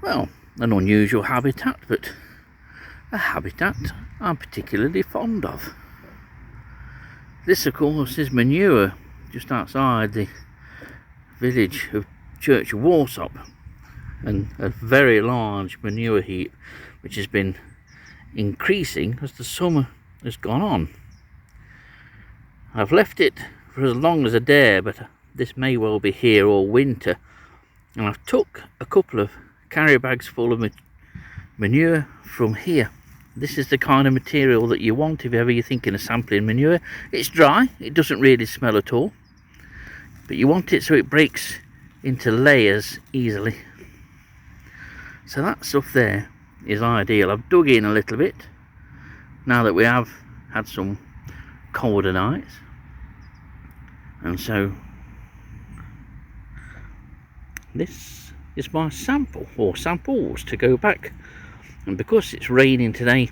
well, an unusual habitat, but a habitat I'm particularly fond of. This, of course, is Manure, just outside the village of Church of Warsop, and a very large manure heap which has been increasing as the summer has gone on. I've left it for as long as I dare, but this may well be here all winter, and I've took a couple of carrier bags full of manure from here. This is the kind of material that you want if ever you're thinking of sampling manure. It's dry, it doesn't really smell at all, but you want it so it breaks into layers easily. So that stuff there is ideal. I've dug in a little bit now that we have had some colder nights, and so this is my sample, or samples, to go back. And because it's raining today,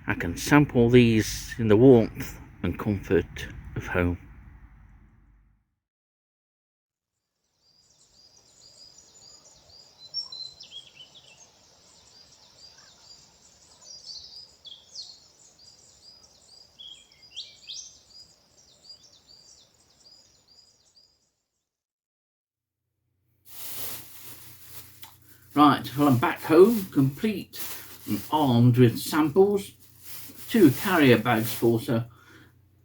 I can sample these in the warmth and comfort of home. Right, well, I'm back home, complete and armed with samples. 2 carrier bags full, so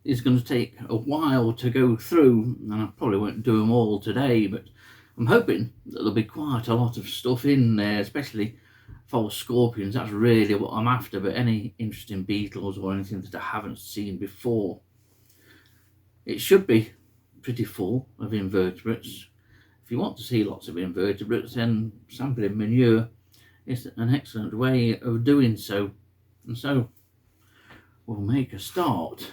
it's going to take a while to go through, and I probably won't do them all today, but I'm hoping that there'll be quite a lot of stuff in there, especially false scorpions. That's really what I'm after, but any interesting beetles or anything that I haven't seen before. It should be pretty full of invertebrates. If you want to see lots of invertebrates, then sampling manure is an excellent way of doing so. And so we'll make a start.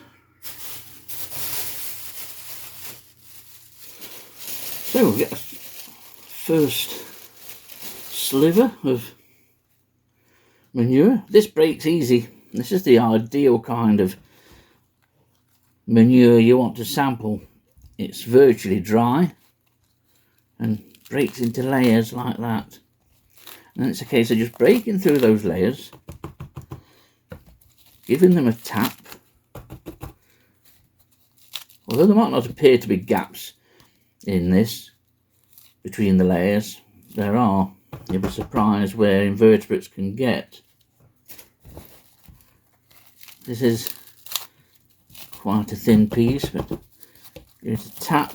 So we'll get a first sliver of manure. This breaks easy. This is the ideal kind of manure you want to sample. It's virtually dry and breaks into layers like that. And it's a case of just breaking through those layers, giving them a tap. Although there might not appear to be gaps in this between the layers, there are. You'll be surprised where invertebrates can get. This is quite a thin piece, but give it a tap.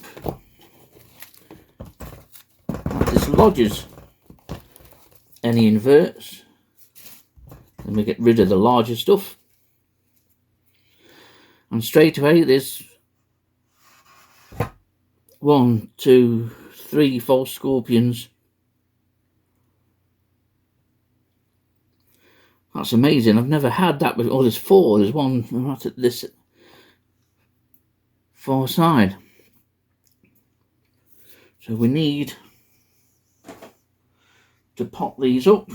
This lodges any inverts, and we get rid of the larger stuff. And straight away there's 1, 2, 3 false scorpions. That's amazing. I've never had that before. Oh, there's 4. There's one right at this far side. So we need to pop these up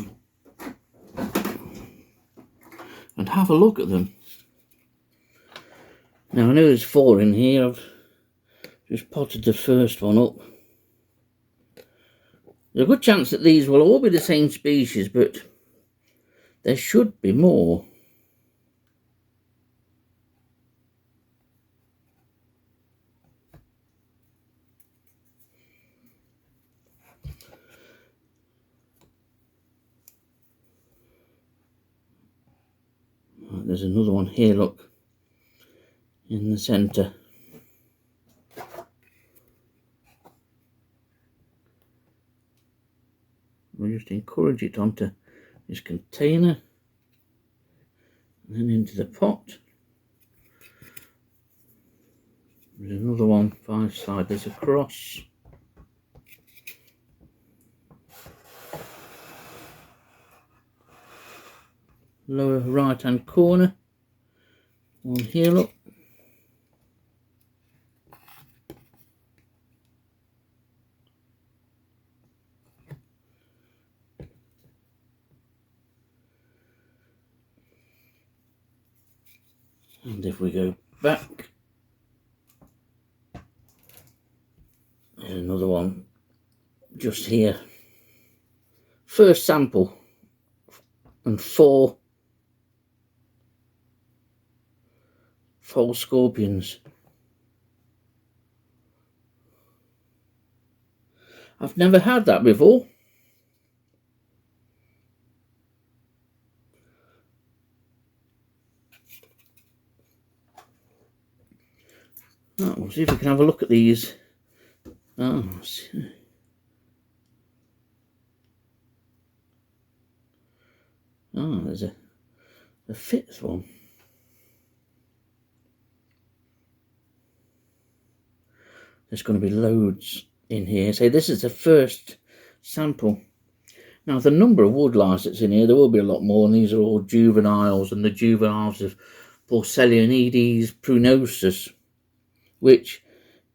and have a look at them. Now I know there's 4 in here. I've just potted the first one up. There's a good chance that these will all be the same species, but there should be more. There's another one here, look, in the centre. We'll just encourage it onto this container and then into the pot. There's another one 5 siders across. Lower right hand corner, one here, look. And if we go back, there's another one just here, first sample and 4 false scorpions. I've never had that before. Oh, we'll see if we can have a look at these. Oh, there's a 5th one. There's going to be loads in here. So this is the first sample. Now the number of woodlice that's in here, there will be a lot more, and these are all juveniles, and the juveniles of Porcellanides prunosus, which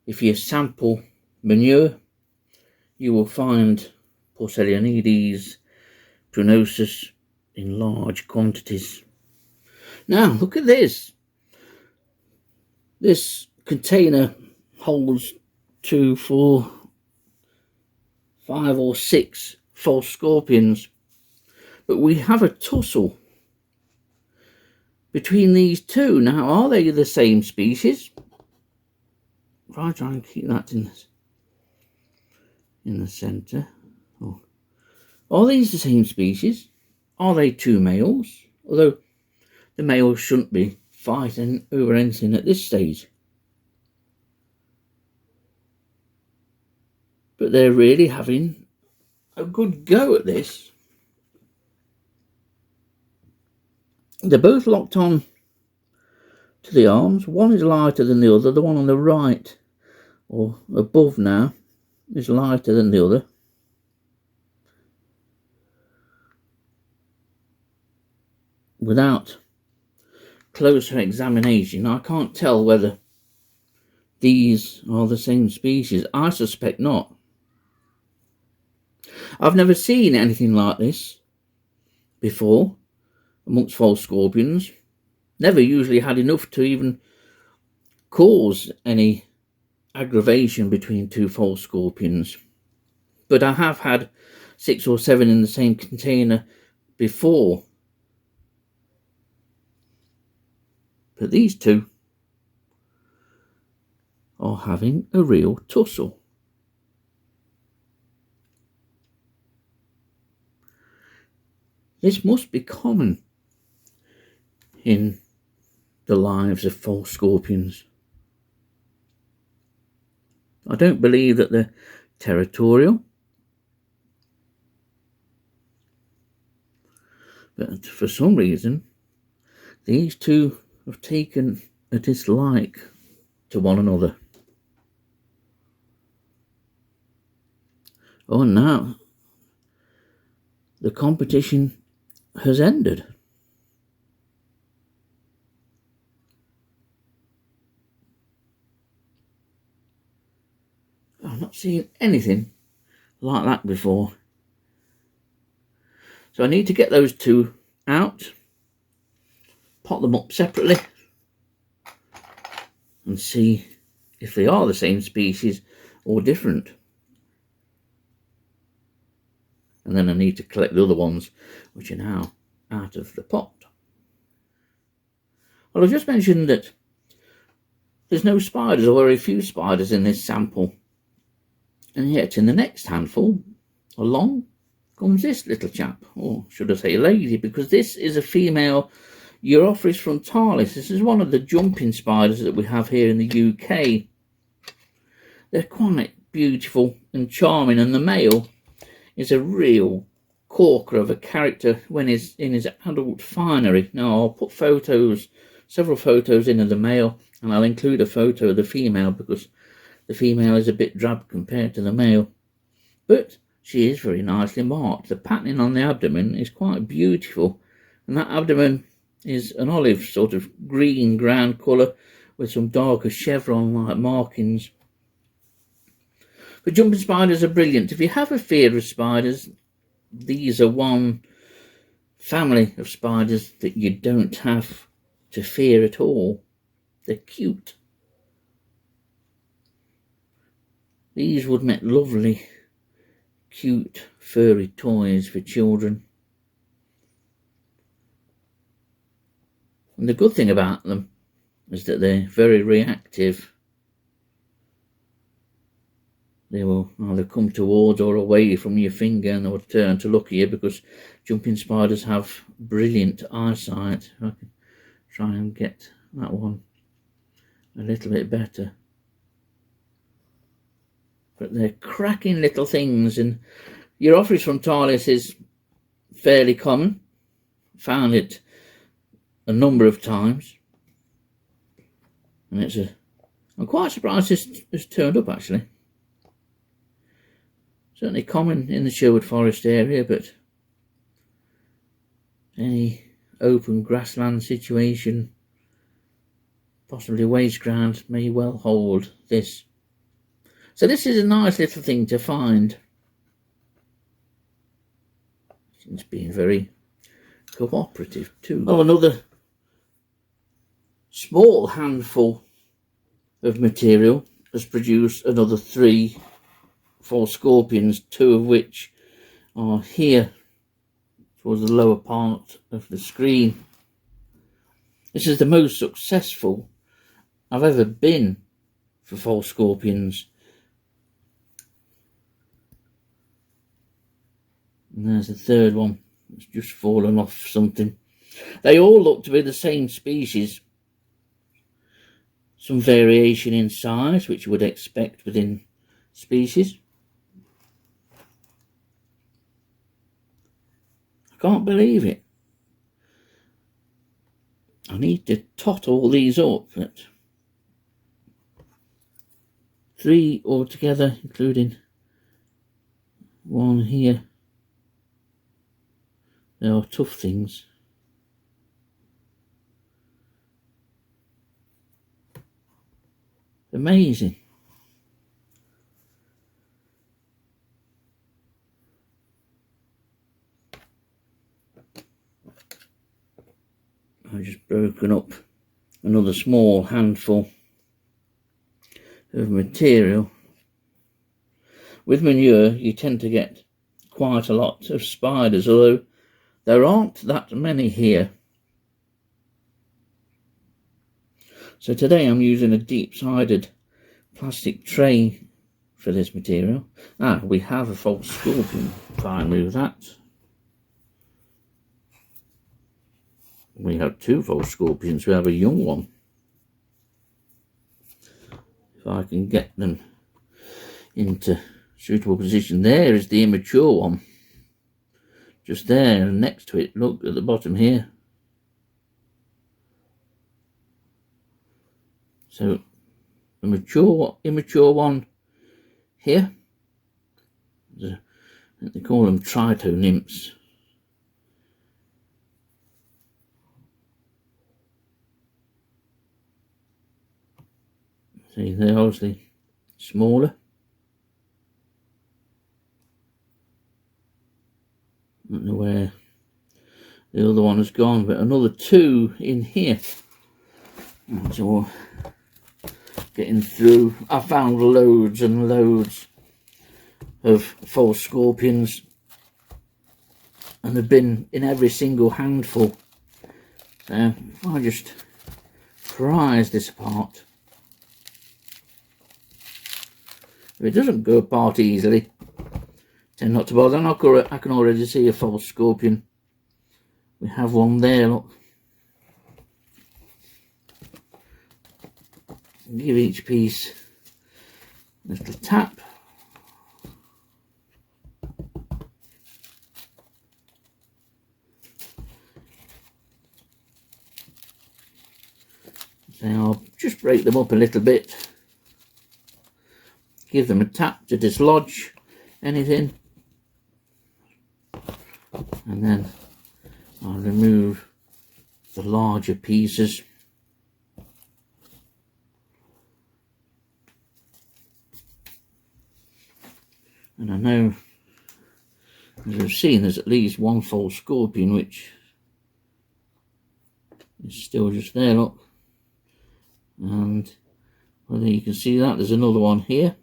if you sample manure, you will find Porcellanides prunosus in large quantities. Now look at this. This container holds 2, 4, 5 or 6 false scorpions, but we have a tussle between these two. Now, are they the same species? If I try and keep that in the centre. Oh. Are these the same species? Are they 2 males? Although the males shouldn't be fighting over anything at this stage. But they're really having a good go at this. They're both locked on to the arms. One is lighter than the other. The one on the right, or above now, is lighter than the other. Without closer examination, I can't tell whether these are the same species. I suspect not. I've never seen anything like this before amongst false scorpions. Never usually had enough to even cause any aggravation between 2 false scorpions. But I have had 6 or 7 in the same container before. But these 2 are having a real tussle. This must be common in the lives of false scorpions. I don't believe that they're territorial, but for some reason these 2 have taken a dislike to one another. Oh, now the competition has ended. I've not seen anything like that before. So I need to get those 2 out, pot them up separately, and see if they are the same species or different. And then I need to collect the other ones which are now out of the pot. Well, I've just mentioned that there's no spiders, or very few spiders in this sample. And yet in the next handful, along comes this little chap, or should I say lady, because this is a female Europhoris frontalis. This is one of the jumping spiders that we have here in the UK. They're quite beautiful and charming, and the male is a real corker of a character when he's in his adult finery. Now I'll put several photos in of the male, and I'll include a photo of the female because the female is a bit drab compared to the male. But she is very nicely marked. The patterning on the abdomen is quite beautiful, and that abdomen is an olive sort of green ground colour with some darker chevron like markings. But jumping spiders are brilliant. If you have a fear of spiders, these are one family of spiders that you don't have to fear at all. They're cute. These would make lovely cute furry toys for children. And the good thing about them is that they're very reactive. They will either come towards or away from your finger, and they'll turn to look at you, because jumping spiders have brilliant eyesight. I can try and get that one a little bit better. But they're cracking little things, and Euophrys frontalis is fairly common. Found it a number of times, and I'm quite surprised it's turned up actually. Certainly common in the Sherwood Forest area, but any open grassland situation, possibly waste ground, may well hold this. So this is a nice little thing to find. It's being very cooperative too. Oh, another small handful of material has produced another 3 false scorpions, 2 of which are here towards the lower part of the screen. This is the most successful I've ever been for false scorpions. And there's the third one. It's just fallen off something. They all look to be the same species. Some variation in size, which you would expect within species. I can't believe it. I need to tot all these up, but 3 altogether, including one here. They are tough things. Amazing. I've just broken up another small handful of material. With manure you tend to get quite a lot of spiders, although there aren't that many here. So today I'm using a deep-sided plastic tray for this material. We have a false scorpion. If I move that. We have 2 false scorpions. We have a young one. If I can get them into suitable position. There is the immature one. Just there, and next to it, look at the bottom here. So the immature one here. They call them trito nymphs. See, they're obviously smaller. I don't know where the other one has gone, but another 2 in here. So getting through, I found loads and loads of false scorpions, and they've been in every single handful. So I just prise this apart. If it doesn't go apart easily, tend not to bother. And I can already see a false scorpion. We have one there, look. Give each piece a little tap. So I'll just break them up a little bit. Give them a tap to dislodge anything. And then I'll remove the larger pieces. And I know, as I've seen, there's at least one false scorpion which is still just there, look. And whether you can see that, there's another one here.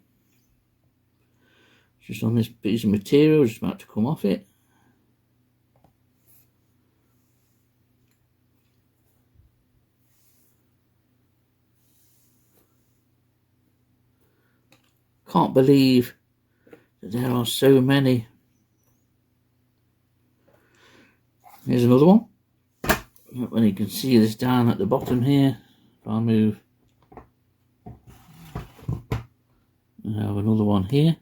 just on this piece of material, just about to come off it. Can't believe that there are so many. Here's another one. When you can see this down at the bottom here, if I move, I have another one here.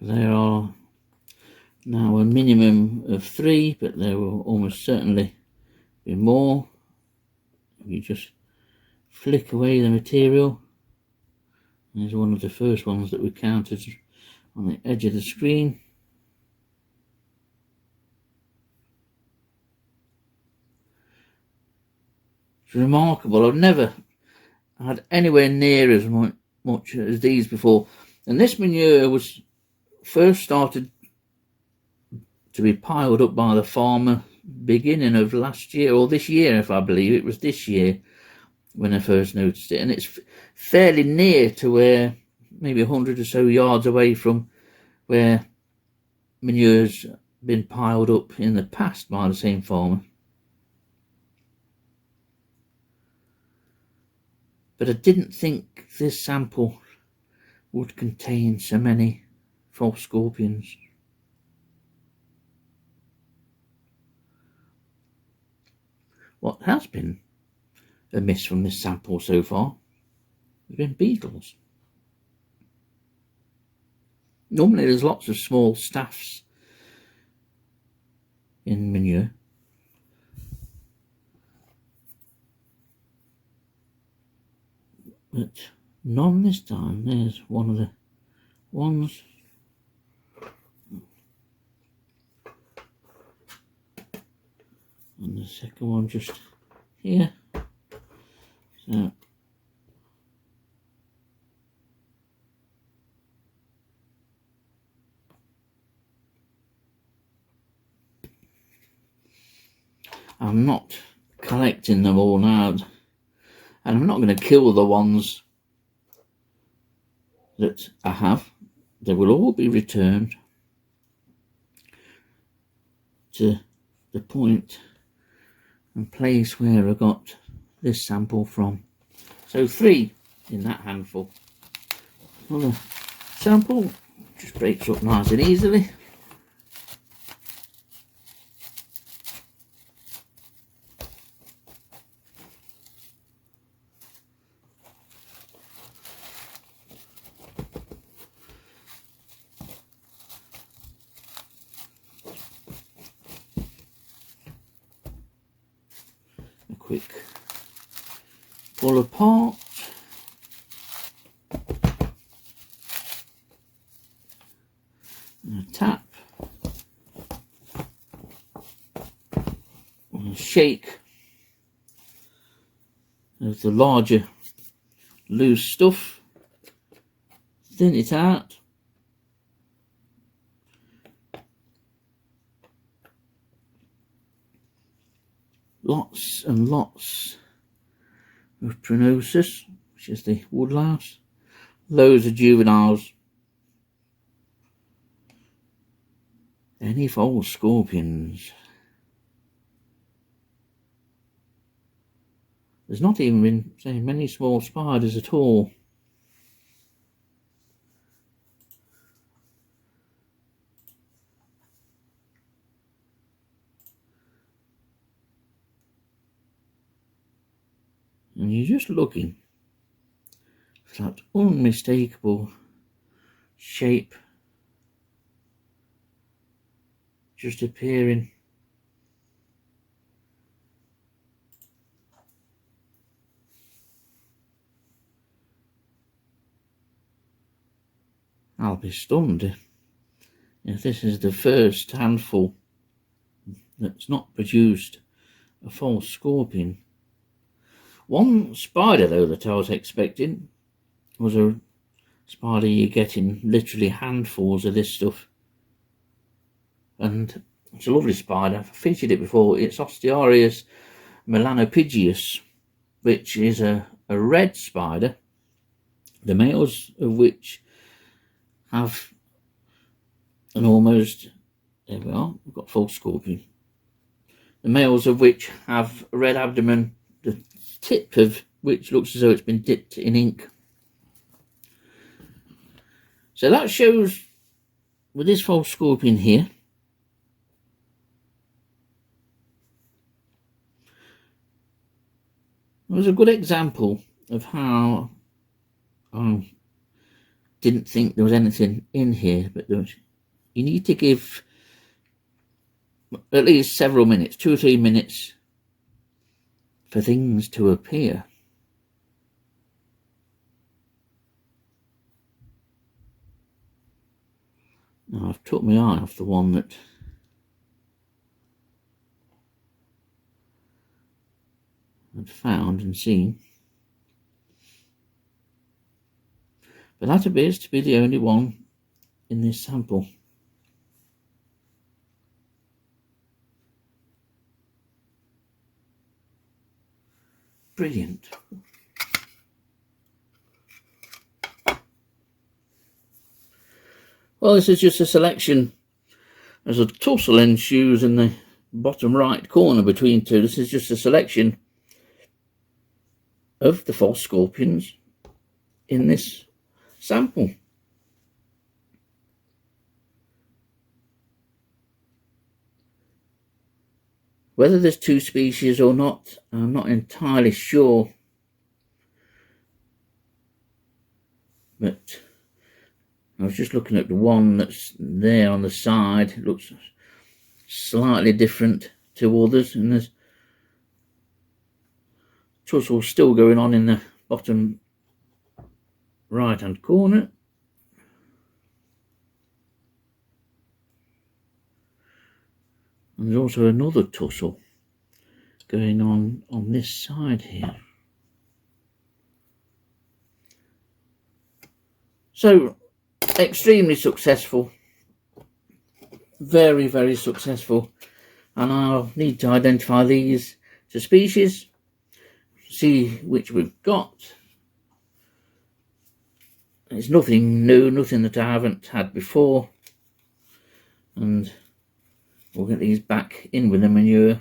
There are now a minimum of 3, but there will almost certainly be more. You just flick away the material. Here's one of the first ones that we counted on the edge of the screen. It's remarkable. I've never had anywhere near as much as these before. And this manure was first started to be piled up by the farmer beginning of last year, or this year, if I believe it was this year when I first noticed it. And it's fairly near to where, maybe 100 or so yards away from where manure's been piled up in the past by the same farmer. But I didn't think this sample would contain so many false scorpions. What has been amiss from this sample so far has been beetles. Normally there's lots of small staffs in manure, but none this time. There's one of the ones. And the second one just here. So I'm not collecting them all now, and I'm not going to kill the ones that I have. They will all be returned to the point and place where I got this sample from. So 3 in that handful. Another sample just breaks up nice and easily. A quick pull apart. And a tap. And a shake of the larger loose stuff. Thin it out. Lots and lots of prognosis, which is the woodlouse. Loads of juveniles. Any false scorpions. There's not even been, say, many small spiders at all. And you're just looking for that unmistakable shape just appearing. I'll be stunned if this is the first handful that's not produced a false scorpion. One spider, though, that I was expecting was a spider you get in literally handfuls of this stuff. And it's a lovely spider. I've featured it before. It's Ostearius Melanopygius, which is a red spider, the males of which have an almost, there we are, we've got false scorpion. The males of which have a red abdomen, the tip of which looks as though it's been dipped in ink. So that shows with this false scorpion here, it was a good example of how I didn't think there was anything in here, but you need to give at least several minutes, 2 or 3 minutes, for things to appear. Now I've took my eye off the one that I'd found and seen, but that appears to be the only one in this sample. Brilliant. Well, this is just a selection. There's a tussle ensues in the bottom right corner between two. This is just a selection of the false scorpions in this sample. Whether there's 2 species or not, I'm not entirely sure, but I was just looking at the one that's there on the side. It looks slightly different to others, and there's tussle still going on in the bottom right hand corner. And there's also another tussle going on this side here. So extremely successful, very, very successful, and I'll need to identify these to species, see which we've got. It's nothing new, nothing that I haven't had before, and we'll get these back in with the manure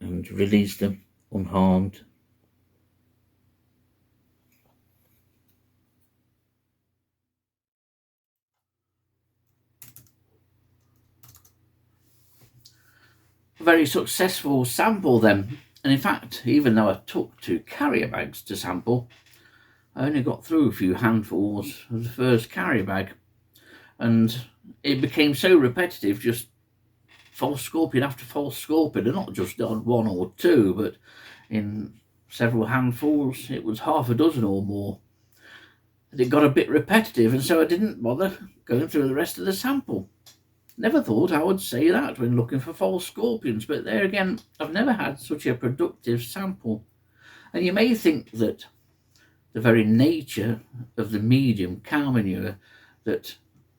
and release them unharmed. A very successful sample then, and in fact, even though I took 2 carrier bags to sample, I only got through a few handfuls of the first carrier bag, and it became so repetitive, just false scorpion after false scorpion, and not just on 1 or 2, but in several handfuls. It was half a dozen or more. And it got a bit repetitive, and so I didn't bother going through the rest of the sample. Never thought I would say that when looking for false scorpions, but there again, I've never had such a productive sample. And you may think that the very nature of the medium cow manure that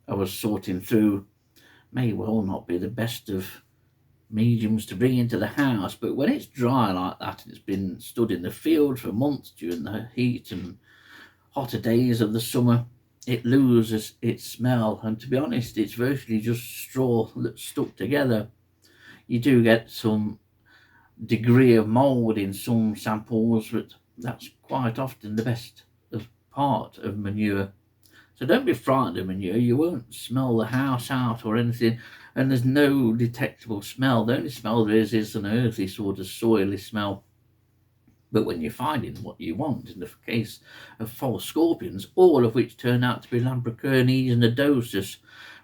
I was sorting through may well not be the best of mediums to bring into the house, but when it's dry like that and it's been stood in the field for months during the heat and hotter days of the summer, it loses its smell, and to be honest, it's virtually just straw that's stuck together. You do get some degree of mould in some samples, but that's quite often the best part of manure. So don't be frightened of manure. You won't smell the house out or anything, and there's no detectable smell. The only smell there is an earthy sort of soily smell. But when you're finding what you want, in the case of false scorpions, all of which turn out to be Lamprochurnes and Nodosus,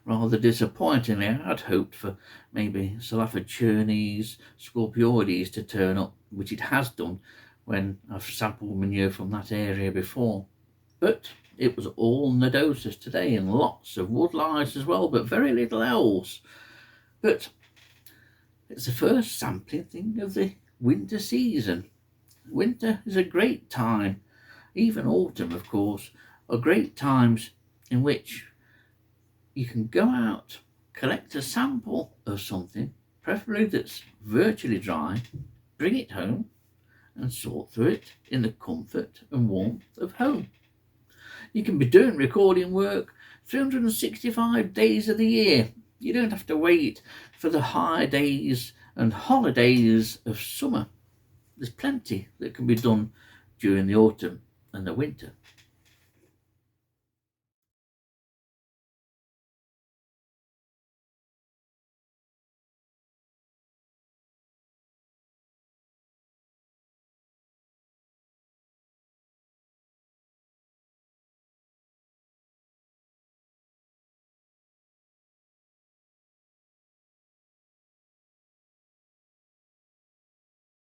rather disappointingly, I'd hoped for maybe Salaphachurnes, Scorpioides to turn up, which it has done when I've sampled manure from that area before. But it was all Nodosus today, and lots of woodlice as well, but very little else. But it's the first sampling thing of the winter season. Winter is a great time, even autumn of course, are great times in which you can go out, collect a sample of something, preferably that's virtually dry, bring it home and sort through it in the comfort and warmth of home. You can be doing recording work 365 days of the year. You don't have to wait for the high days and holidays of summer. There's plenty that can be done during the autumn and the winter.